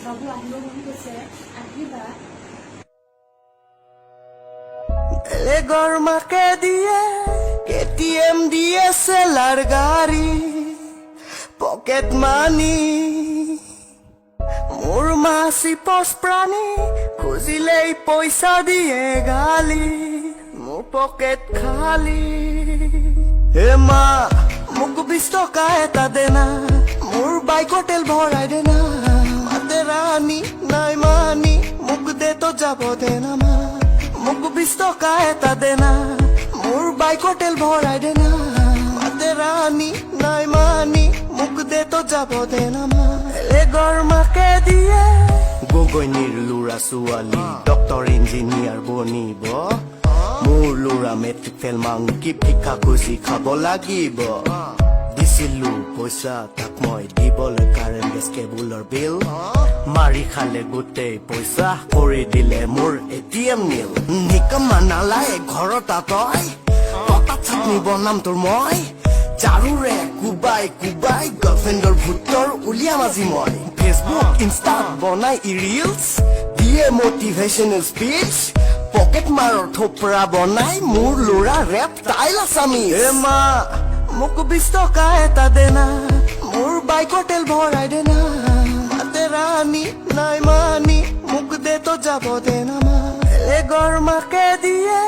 বাবু আহিব মন গৈছে আহিবা বেলেগৰ মাকে দিয়ে কেটিএম দিয়ে চেলাৰ গাড়ী পকেট মানি মোৰ মা চিপচ প্ৰাণী খুজিলেই পইচা দিয়ে গালি মোৰ পকেট খালি হে মা মোক 20 টকা এটা দেনা মোৰ বাইকৰ তেল ভৰাই দেনা মাতে ৰাণী নাই মানি মোক দে তো যাব দেনা মা মোক 20 টকা এটা দেনা মোৰ বাইকৰ তেল ভৰাই দেনা মাতে ৰাণী নাই মানি মোক দে তো যাব দেনা মা বেলেগৰ মাকে দিয়ে গগৈনীৰ ল'ৰা ছোৱালী ডক্তৰ ইঞ্জিনিয়াৰ বনিব মোৰ ল'ৰা মেট্ৰিক ফেল মাংকি ভিক্ষা খুজি খাব লাগিব দিছিলো পইচা তাক মই দিবলৈ কাৰেণ্ট গেছ কেবুলৰ বিল মাৰি খালে গোটেই পইচা কৰি দিলে মোৰ এটিএম নীল নিকমা নালাগে ঘৰত তই পতাত চাটনি বনাম তোৰ মই ঝাৰুৰে কুবাই কুবাই গাৰ্লফ্ৰেণ্ডৰ ভূতৰ উলিয়াম আজি মই ফেচবুক ইনষ্টাত বনাই ৰিলছ দিয়ে মটিভেশ্যনেল স্পীচ পকেট মাৰৰ থোপৰা বনাই মোৰ ল'ৰা ৰেপ টাইল আছামি এ মা মোক 20 টকা এটা দেনা মোৰ বাইকৰ তেল ভৰাই দেনা মাতে ৰাণী নাই মানি মোক দে তো যাব দেনা মা বেলেগৰ মাকে দিয়ে